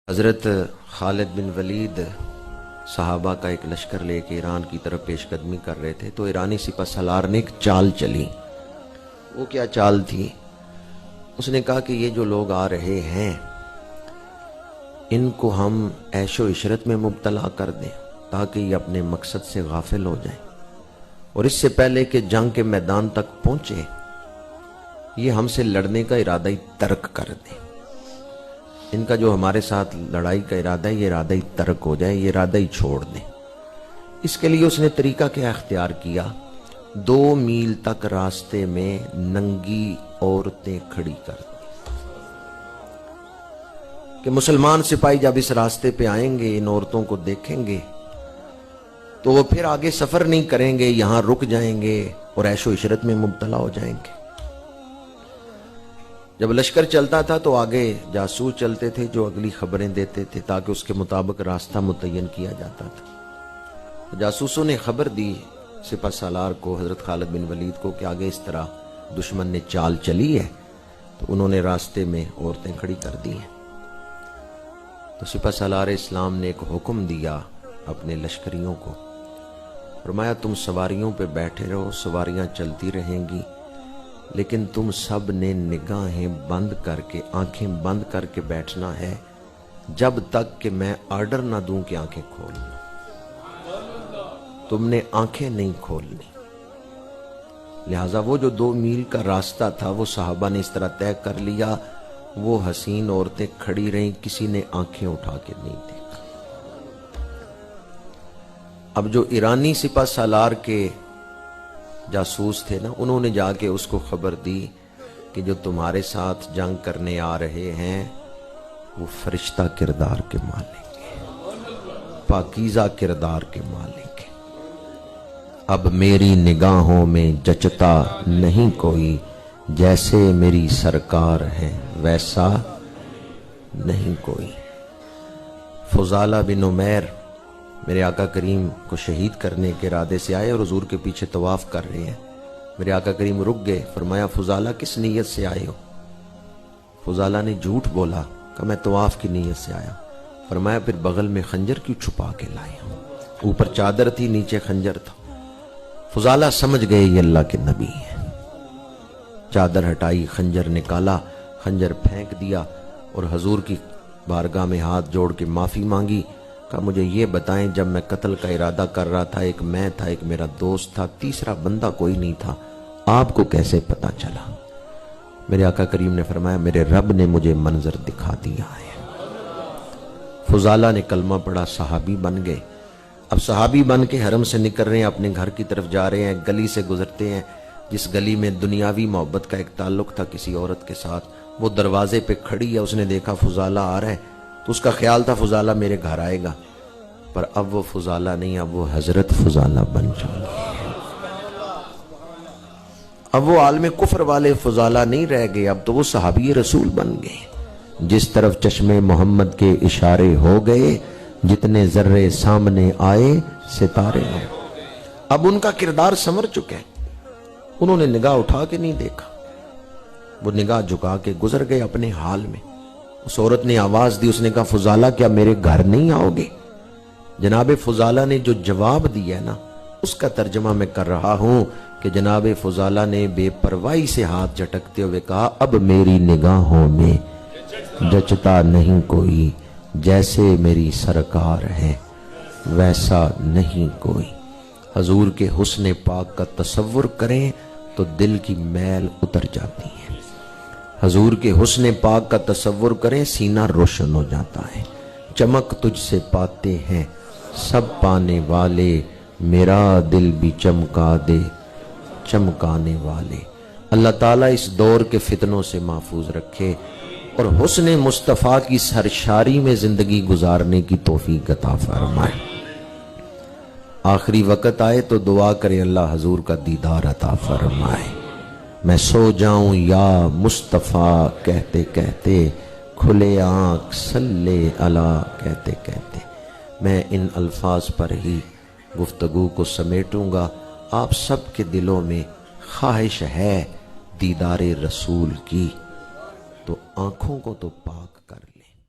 حضرت خالد بن ولید صحابہ کا ایک لشکر لے کے ایران کی طرف پیش قدمی کر رہے تھے تو ایرانی سپہ سالار نے ایک چال چلی۔ وہ کیا چال تھی؟ اس نے کہا کہ یہ جو لوگ آ رہے ہیں ان کو ہم عیش و عشرت میں مبتلا کر دیں تاکہ یہ اپنے مقصد سے غافل ہو جائیں، اور اس سے پہلے کہ جنگ کے میدان تک پہنچے یہ ہم سے لڑنے کا ارادہ ہی ترک کر دیں۔ ان کا جو ہمارے ساتھ لڑائی کا ارادہ ہے یہ ارادہ ہی ترک ہو جائے، یہ ارادہ ہی چھوڑ دیں۔ اس کے لیے اس نے طریقہ کیا اختیار کیا؟ 2 میل تک راستے میں ننگی عورتیں کھڑی کر دی کہ مسلمان سپاہی جب اس راستے پہ آئیں گے ان عورتوں کو دیکھیں گے تو وہ پھر آگے سفر نہیں کریں گے، یہاں رک جائیں گے اور عیش و عشرت میں مبتلا ہو جائیں گے۔ جب لشکر چلتا تھا تو آگے جاسوس چلتے تھے جو اگلی خبریں دیتے تھے تاکہ اس کے مطابق راستہ متعین کیا جاتا تھا۔ جاسوسوں نے خبر دی سپہ سالار کو، حضرت خالد بن ولید کو، کہ آگے اس طرح دشمن نے چال چلی ہے، تو انہوں نے راستے میں عورتیں کھڑی کر دی ہیں۔ تو سپہ سالار اسلام نے ایک حکم دیا اپنے لشکریوں کو، فرمایا تم سواریوں پہ بیٹھے رہو، سواریاں چلتی رہیں گی، لیکن تم سب نے نگاہیں بند کر کے، آنکھیں بند کر کے بیٹھنا ہے جب تک کہ میں آرڈر نہ دوں کہ آنکھیں کھول لوں۔ تم نے آنکھیں نہیں کھولنی۔ لہٰذا وہ جو 2 میل کا راستہ تھا وہ صحابہ نے اس طرح طے کر لیا، وہ حسین عورتیں کھڑی رہیں، کسی نے آنکھیں اٹھا کے نہیں دیکھا۔ اب جو ایرانی سپہ سالار کے جاسوس تھے نا، انہوں نے جا کے اس کو خبر دی کہ جو تمہارے ساتھ جنگ کرنے آ رہے ہیں وہ فرشتہ کردار کے مالک ہیں، پاکیزہ کردار کے مالک ہیں۔ اب میری نگاہوں میں جچتا نہیں کوئی، جیسے میری سرکار ہے ویسا نہیں کوئی۔ فضالہ بن عمیر میرے آقا کریم کو شہید کرنے کے ارادے سے آئے اور حضور کے پیچھے طواف کر رہے ہیں۔ میرے آقا کریم رک گئے، فرمایا فضالہ کس نیت سے آئے ہو؟ فضالہ نے جھوٹ بولا، کہ میں طواف کی نیت سے آیا۔ فرمایا پھر بغل میں خنجر کیوں چھپا کے لائے ہو؟ اوپر چادر تھی نیچے خنجر تھا۔ فضالہ سمجھ گئے یہ اللہ کے نبی ہیں۔ چادر ہٹائی، خنجر نکالا، خنجر پھینک دیا اور حضور کی بارگاہ میں ہاتھ جوڑ کے معافی مانگی۔ کہا مجھے یہ بتائیں جب میں قتل کا ارادہ کر رہا تھا ایک میں تھا، ایک میرا دوست تھا، تیسرا بندہ کوئی نہیں تھا، آپ کو کیسے پتا چلا؟ میرے آقا کریم نے فرمایا میرے رب نے مجھے منظر دکھا دیا ہے۔ فضالہ نے کلمہ پڑھا، صحابی بن گئے۔ اب صحابی بن کے حرم سے نکل رہے ہیں، اپنے گھر کی طرف جا رہے ہیں، گلی سے گزرتے ہیں جس گلی میں دنیاوی محبت کا ایک تعلق تھا کسی عورت کے ساتھ، وہ دروازے پہ کھڑی ہے، اس نے دیکھا فضالہ آ رہا ہے تو اس کا خیال تھا فضالہ میرے گھر آئے گا، پر اب وہ فضالہ نہیں، اب وہ حضرت فضالہ بن چکی ہے۔ اب وہ عالم کفر والے فضالہ نہیں رہ گئے، اب تو وہ صحابی رسول بن گئے۔ جس طرف چشمے محمد کے اشارے ہو گئے، جتنے ذرے سامنے آئے ستارے ہو۔ اب ان کا کردار سمر چکا ہے، انہوں نے نگاہ اٹھا کے نہیں دیکھا، وہ نگاہ جھکا کے گزر گئے اپنے حال میں۔ اس عورت نے آواز دی، اس نے کہا فضالہ کیا میرے گھر نہیں آؤ گے؟ جناب فضالہ نے جو جواب دیا نا اس کا ترجمہ میں کر رہا ہوں کہ جناب فضالہ نے بے پرواہی سے ہاتھ جھٹکتے ہوئے کہا اب میری نگاہوں میں جچتا نہیں کوئی، جیسے میری سرکار ہے ویسا نہیں کوئی۔ حضور کے حسن پاک کا تصور کریں تو دل کی میل اتر جاتی ہے۔ حضور کے حسن پاک کا تصور کریں، سینہ روشن ہو جاتا ہے۔ چمک تجھ سے پاتے ہیں سب پانے والے، میرا دل بھی چمکا دے چمکانے والے۔ اللہ تعالیٰ اس دور کے فتنوں سے محفوظ رکھے اور حسن مصطفیٰ کی سرشاری میں زندگی گزارنے کی توفیق عطا فرمائے۔ آخری وقت آئے تو دعا کرے اللہ حضور کا دیدار عطا فرمائے۔ میں سو جاؤں یا مصطفیٰ کہتے کہتے، کھلے آنکھ صلی علی کہتے کہتے۔ میں ان الفاظ پر ہی گفتگو کو سمیٹوں گا۔ آپ سب کے دلوں میں خواہش ہے دیدار رسول کی، تو آنکھوں کو تو پاک کر لیں۔